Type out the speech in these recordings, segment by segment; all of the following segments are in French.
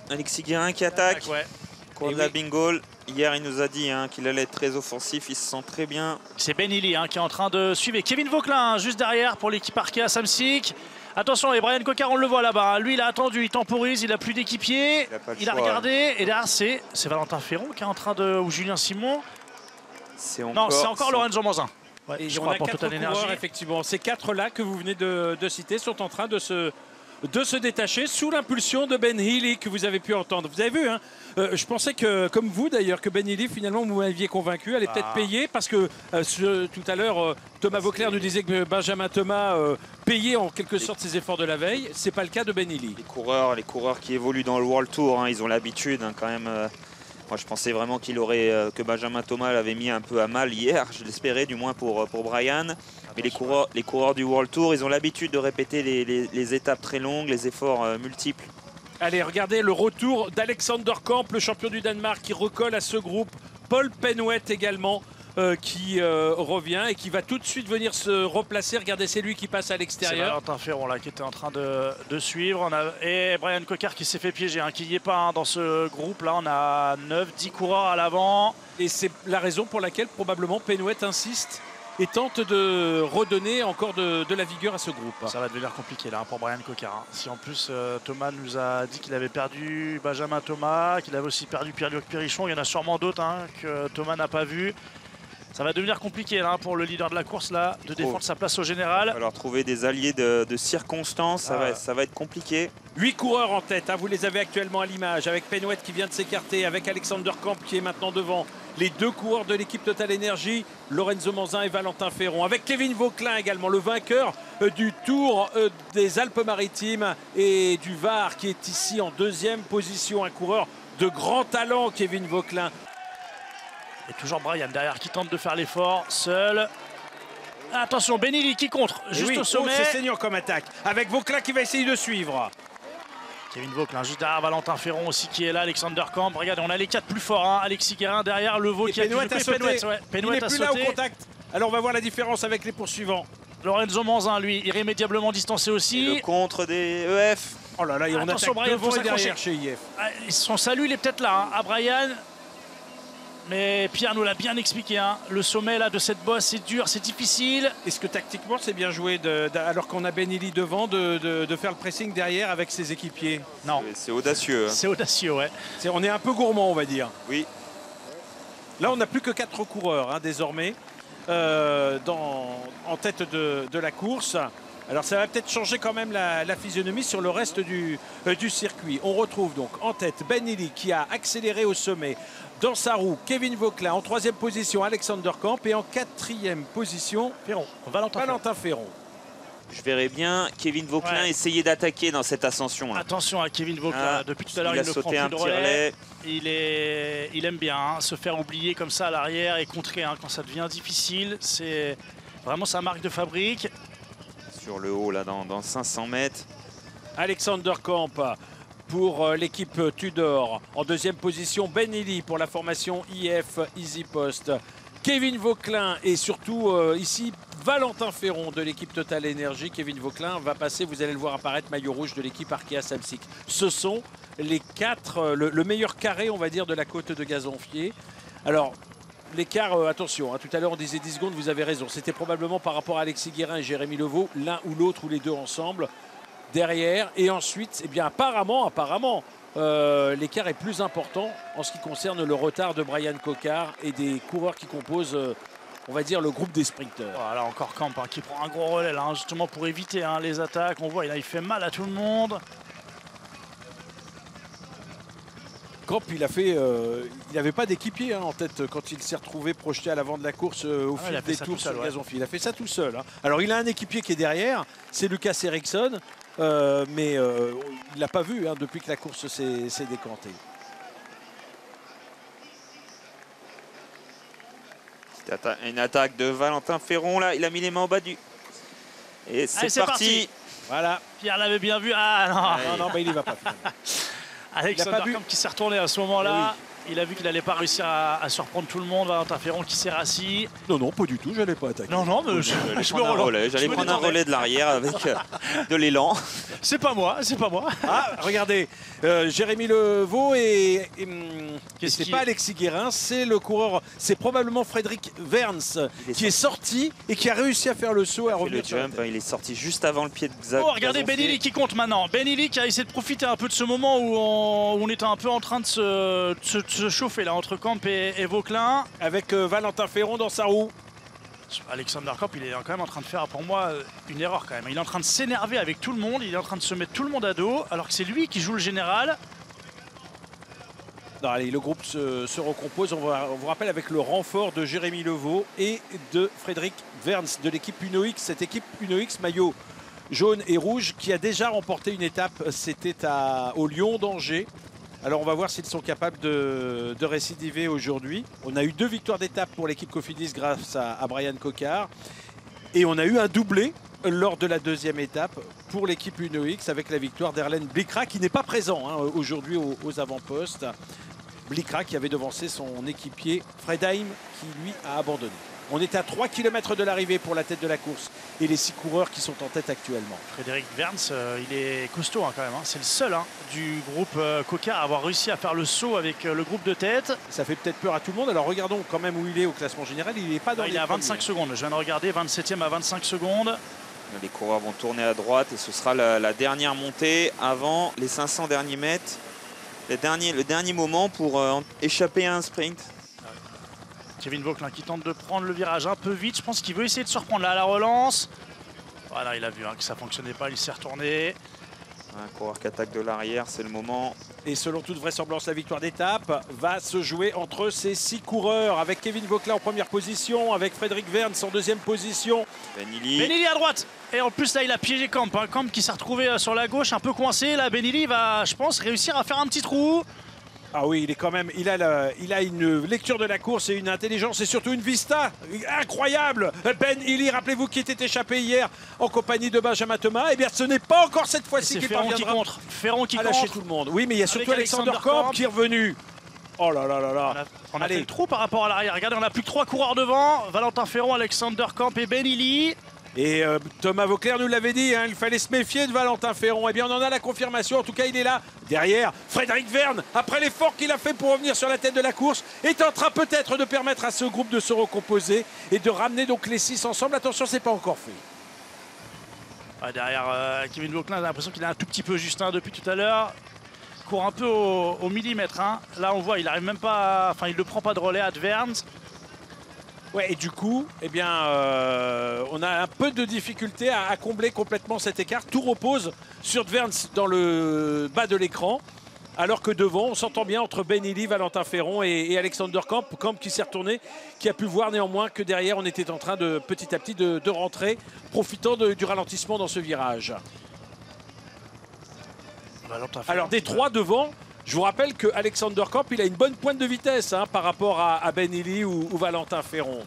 Alexis Guérin qui attaque. Ouais. Cours de la bingo. Hier, il nous a dit qu'il allait être très offensif. Il se sent très bien. C'est Ben Illy qui est en train de suivre. Et Kevin Vauquelin juste derrière pour l'équipe Arkea Samsic. Attention, et Brian Coquard, on le voit là-bas. Lui, il a attendu, il temporise, il n'a plus d'équipier. Il a regardé. Et là, c'est Valentin Ferron qui est en train de. Ou Julien Simon. Non, c'est encore Lorenzo Manzin. Ouais, et on a 4 coureurs, effectivement. Ces 4-là que vous venez de citer sont en train de se détacher sous l'impulsion de Ben Illy que vous avez pu entendre. Vous avez vu, hein, je pensais que, comme vous d'ailleurs, que Ben Illy, finalement, vous m'aviez convaincu, allait peut-être payer parce que tout à l'heure, Thomas Vauclair nous disait que Benjamin Thomas payait en quelque sorte ses efforts de la veille. C'est pas le cas de Ben Illy. Les coureurs qui évoluent dans le World Tour, ils ont l'habitude quand même. Moi, je pensais vraiment que Benjamin Thomas l'avait mis un peu à mal hier. Je l'espérais, du moins pour Brian. Mais les coureurs du World Tour, ils ont l'habitude de répéter les étapes très longues, les efforts multiples. Allez, regardez le retour d'Alexander Kamp, le champion du Danemark, qui recolle à ce groupe. Paul Penhuet également, qui revient et qui va tout de suite venir se replacer. Regardez, c'est lui qui passe à l'extérieur. C'est Valentin Ferron là, qui était en train de suivre. Et Brian Coquard qui s'est fait piéger, qui n'y est pas dans ce groupe. Là, on a 9-10 coureurs à l'avant. Et c'est la raison pour laquelle probablement Penhuet insiste et tente de redonner encore de la vigueur à ce groupe. Ça va devenir compliqué là pour Brian Coquard. Si en plus Thomas nous a dit qu'il avait perdu Benjamin Thomas, qu'il avait aussi perdu Pierre-Luc Périchon, il y en a sûrement d'autres que Thomas n'a pas vu. Ça va devenir compliqué là, pour le leader de la course là, de défendre sa place au général. Il va falloir trouver des alliés de circonstances, ça va être compliqué. 8 coureurs en tête, vous les avez actuellement à l'image, avec Penhuet qui vient de s'écarter, avec Alexander Kamp qui est maintenant devant. Les 2 coureurs de l'équipe Total Energy, Lorenzo Manzin et Valentin Ferron. Avec Kevin Vauquelin également, le vainqueur du Tour des Alpes-Maritimes et du Var, qui est ici en 2e position. Un coureur de grand talent, Kevin Vauquelin. Et toujours Brian derrière qui tente de faire l'effort, seul. Attention, Ben Illy qui contre, juste au sommet. C'est saignant comme attaque, avec Vauquelin qui va essayer de suivre. Kevin Vauquelin juste derrière, Valentin Ferron aussi qui est là, Alexander Kamp. Regardez, on a les 4 plus forts, Alexis Guérin derrière, le Vau qui a Penhuet a sauté. Il n'est plus là au contact. Alors on va voir la différence avec les poursuivants. Lorenzo Manzin, lui, irrémédiablement distancé aussi. Et le contre des EF. Oh là là, on attaque devant et derrière chez IF. Son salut, il est peut-être là, à Brian. Mais Pierre nous l'a bien expliqué, le sommet là, de cette bosse, c'est dur, c'est difficile. Est-ce que tactiquement c'est bien joué, alors qu'on a Ben Illy devant, de faire le pressing derrière avec ses équipiers? Non. C'est audacieux. C'est audacieux, ouais. On est un peu gourmand, on va dire. Oui. Là, on n'a plus que 4 coureurs désormais en tête de la course. Alors ça va peut-être changer quand même la physionomie sur le reste du circuit. On retrouve donc en tête Ben Illy qui a accéléré au sommet. Dans sa roue, Kevin Vauquelin. En 3e position, Alexander Kamp. Et en 4e position, Valentin Ferron. Je verrais bien Kevin Vauquelin essayer d'attaquer dans cette ascension. Attention à Kevin Vauquelin. Depuis tout à l'heure, il ne prend plus de relais. Il aime bien se faire oublier comme ça à l'arrière et contrer quand ça devient difficile. C'est vraiment sa marque de fabrique. Sur le haut, là, dans 500 mètres. Alexander Kamp pour l'équipe Tudor. En 2e position, Ben Illy pour la formation IF Easy Post. Kevin Vauquelin et surtout ici Valentin Ferron de l'équipe Total Energy. Kevin Vauquelin va passer, vous allez le voir apparaître, maillot rouge de l'équipe Arkea Samsic. Ce sont les 4, le meilleur carré, on va dire, de la côte de Gazonfier. Alors, l'écart, attention, tout à l'heure on disait 10 secondes, vous avez raison. C'était probablement par rapport à Alexis Guérin et Jérémy Levaux, l'un ou l'autre ou les deux ensemble. Derrière, et ensuite, apparemment, l'écart est plus important en ce qui concerne le retard de Brian Coquard et des coureurs qui composent, on va dire, le groupe des sprinteurs. Voilà, encore Kamp qui prend un gros relais là, justement pour éviter les attaques. On voit, il fait mal à tout le monde. Kamp, il n'avait pas d'équipier en tête quand il s'est retrouvé projeté à l'avant de la course au fil des tours sur Gazonfier. Il a fait ça tout seul. Alors il a un équipier qui est derrière, c'est Lucas Ericsson, mais il ne l'a pas vu depuis que la course s'est décantée. Une attaque de Valentin Ferron là, il a mis les mains au bas du. Et c'est parti. Voilà. Pierre l'avait bien vu. Ah non, non, il n'y va pas. Alexander Kamp qui s'est retourné à ce moment-là. Il a vu qu'il n'allait pas réussir à surprendre tout le monde. Valentin Ferron qui s'est rassis. Non, non, pas du tout, je n'allais pas attaquer. Non, non, mais j'allais prendre un relais de l'arrière avec de l'élan. C'est pas moi, c'est pas moi. Ah, regardez, Jérémy Levaux et c'est pas Alexis Guérin, c'est le coureur, c'est probablement Frédéric Verns qui est sorti et qui a réussi à faire le saut à revenir sur jump, il est sorti juste avant le pied de Xav. Oh, regardez Benili qui compte maintenant. Benili qui a essayé de profiter un peu de ce moment où on était un peu en train de se chauffer là entre Camp et Vauclin. Avec Valentin Ferron dans sa roue. Alexander Camp, il est quand même en train de faire pour moi une erreur quand même. Il est en train de s'énerver avec tout le monde, il est en train de se mettre tout le monde à dos alors que c'est lui qui joue le général. Non, allez, le groupe se recompose. On vous rappelle avec le renfort de Jérémy Levaux et de Frédéric Verns de l'équipe Uno X. Cette équipe Uno X maillot jaune et rouge qui a déjà remporté une étape, c'était au Lyon d'Angers. Alors on va voir s'ils sont capables de récidiver aujourd'hui. On a eu 2 victoires d'étape pour l'équipe Cofidis grâce à Brian Coquard. Et on a eu un doublé lors de la 2e étape pour l'équipe Uno X avec la victoire d'Erlen Blikra qui n'est pas présent aujourd'hui aux avant-postes. Blikra qui avait devancé son équipier Fredheim qui lui a abandonné. On est à 3 km de l'arrivée pour la tête de la course et les 6 coureurs qui sont en tête actuellement. Frédéric Verns, il est costaud quand même. C'est le seul du groupe Coquard à avoir réussi à faire le saut avec le groupe de tête. Ça fait peut-être peur à tout le monde. Alors regardons quand même où il est au classement général. Il n'est pas dans les Il est à 25 secondes. Je viens de regarder, 27e à 25 secondes. Les coureurs vont tourner à droite et ce sera la dernière montée avant les 500 derniers mètres. Le dernier moment pour échapper à un sprint. Kevin Vauclin qui tente de prendre le virage un peu vite. Je pense qu'il veut essayer de se reprendre là à la relance. Voilà, il a vu que ça ne fonctionnait pas, il s'est retourné. Un coureur qui attaque de l'arrière, c'est le moment. Et selon toute vraisemblance, la victoire d'étape va se jouer entre ces 6 coureurs. Avec Kevin Vauclin en première position, avec Frédéric Verns en 2e position. Benili à droite. Et en plus là, il a piégé Camp. Camp qui s'est retrouvé sur la gauche, un peu coincé. Là, Benili va, je pense, réussir à faire un petit trou. Ah oui, il est quand même, il a une lecture de la course et une intelligence et surtout une vista incroyable. Ben Illy, rappelez-vous qui était échappé hier en compagnie de Benjamin Thomas. Eh bien, ce n'est pas encore cette fois-ci qu'il parviendra Ferron qui lâcher tout le monde. Oui, mais il y a surtout Alexander Camp qui est revenu. Oh là là là là. On a fait le trou par rapport à l'arrière. Regardez, on n'a plus que 3 coureurs devant. Valentin Ferron, Alexander Camp et Ben Illy. Et Thomas Vauclair nous l'avait dit, il fallait se méfier de Valentin Ferron. Eh bien, on en a la confirmation. En tout cas, il est là, derrière. Frédéric Verns, après l'effort qu'il a fait pour revenir sur la tête de la course, est en train peut-être de permettre à ce groupe de se recomposer et de ramener donc les 6 ensemble. Attention, c'est pas encore fait. Derrière Kevin Vauclin, j'ai l'impression qu'il est un tout petit peu juste depuis tout à l'heure. Il court un peu au millimètre. Là, on voit, il arrive même pas, il ne prend pas de relais à Verns. Ouais, et du coup, eh bien, on a un peu de difficulté à combler complètement cet écart. Tout repose sur Verns dans le bas de l'écran, alors que devant, on s'entend bien entre Ben Illy, Valentin Ferron et Alexander Camp. Camp qui s'est retourné, qui a pu voir néanmoins que derrière, on était en train de petit à petit de rentrer, profitant du ralentissement dans ce virage. Alors des 3 devant. Je vous rappelle que Alexander Camp, il a une bonne pointe de vitesse par rapport à Ben Illy ou Valentin Ferron.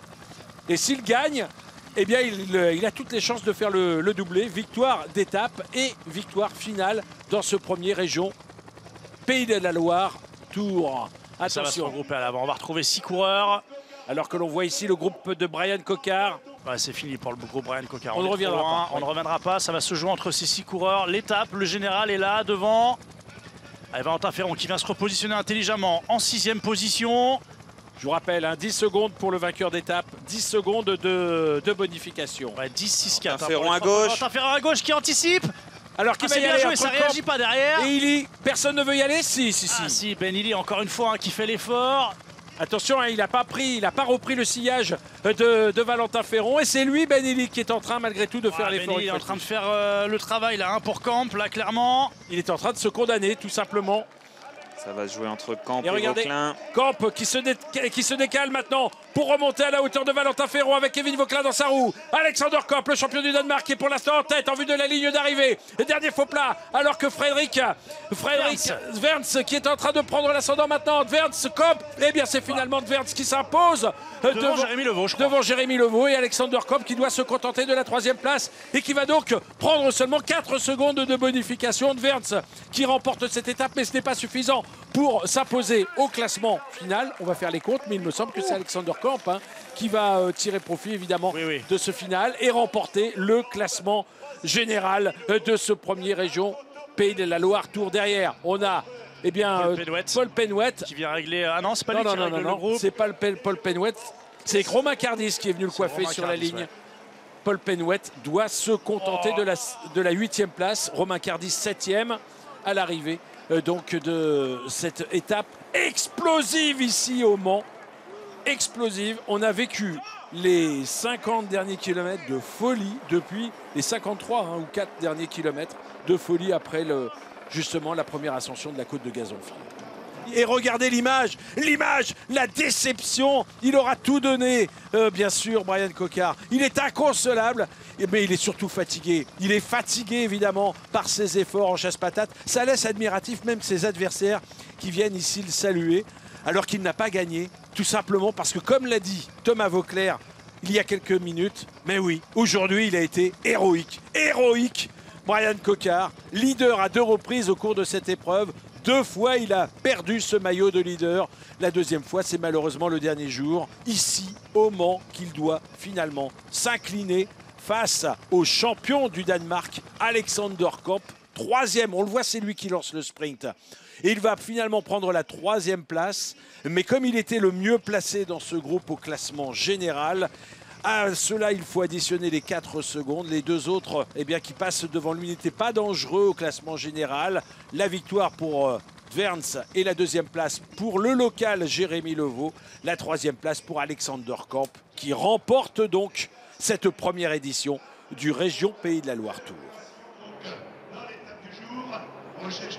Et s'il gagne, eh bien, il a toutes les chances de faire le doublé. Victoire d'étape et victoire finale dans ce premier région Pays de la Loire Tour. Attention. Ça va se regrouper à l'avant. On va retrouver 6 coureurs. Alors que l'on voit ici le groupe de Brian Coquard. Ouais, c'est fini pour le groupe Brian Coquard. On ne reviendra pas. On ne reviendra pas. Ça va se jouer entre ces 6 coureurs. L'étape, le général est là devant. Valentin Ferron qui vient se repositionner intelligemment en 6e position. Je vous rappelle, 10 secondes pour le vainqueur d'étape, 10 secondes de bonification. Ouais, 10-6-4. Ferron à gauche. Valentin Ferron à gauche qui anticipe. Alors qui va y aller joué, ça réagit pas derrière. Et Illy, personne ne veut y aller. Si. Ah si, Ben Illy encore une fois qui fait l'effort. Attention, il n'a pas repris le sillage de Valentin Ferron. Et c'est lui, Ben Illy, qui est en train malgré tout de faire l'effort. Il est en train de faire le travail là pour Camp, là clairement. Il est en train de se condamner tout simplement. Ça va se jouer entre Camp et regardez, Vauclin. Camp qui se décale maintenant pour remonter à la hauteur de Valentin Ferron avec Kevin Vauclin dans sa roue. Alexander Camp, le champion du Danemark, qui est pour l'instant en tête en vue de la ligne d'arrivée. Le dernier faux plat, alors que Frédéric Verns qui est en train de prendre l'ascendant maintenant. Verns, Camp, eh bien c'est finalement Verns qui s'impose devant Jérémy Levaux, je crois. Devant Jérémy Levaux et Alexander Camp qui doit se contenter de la 3e place et qui va donc prendre seulement 4 secondes de bonification de Verns qui remporte cette étape, mais ce n'est pas suffisant pour s'imposer au classement final. On va faire les comptes, mais il me semble que c'est Alexander Kamp qui va tirer profit évidemment de ce final et remporter le classement général de ce premier région Pays de la Loire Tour. Derrière, on a Paul Penouette qui vient régler. Ah non, c'est pas lui qui règle le groupe. C'est pas Paul Penouette, c'est Romain Cardis qui est venu le coiffer sur la ligne. Paul Penouette doit se contenter de la 8e place. Romain Cardis 7e à l'arrivée donc de cette étape explosive ici au Mans. Explosive. On a vécu les 50 derniers kilomètres de folie depuis les 53 ou 4 derniers kilomètres de folie après justement la première ascension de la côte de Gazonfil. Et regardez l'image, la déception. Il aura tout donné, bien sûr, Brian Coquard. Il est inconsolable, mais il est surtout fatigué. Il est fatigué, évidemment, par ses efforts en chasse-patate. Ça laisse admiratif même ses adversaires qui viennent ici le saluer, alors qu'il n'a pas gagné, tout simplement parce que, comme l'a dit Thomas Vauclair il y a quelques minutes, mais oui, aujourd'hui, il a été héroïque. Héroïque, Brian Coquard, leader à 2 reprises au cours de cette épreuve. 2 fois, il a perdu ce maillot de leader. La 2e fois, c'est malheureusement le dernier jour, ici, au Mans, qu'il doit finalement s'incliner face au champion du Danemark, Alexander Kamp. 3e, on le voit, c'est lui qui lance le sprint. Et il va finalement prendre la 3e place. Mais comme il était le mieux placé dans ce groupe au classement général, à cela, il faut additionner les 4 secondes. Les 2 autres qui passent devant lui n'étaient pas dangereux au classement général. La victoire pour Verns et la 2e place pour le local Jérémy Levaux. La 3e place pour Alexander Kamp qui remporte donc cette première édition du Région Pays de la Loire Tour. Donc, dans l'étape du jour, recherche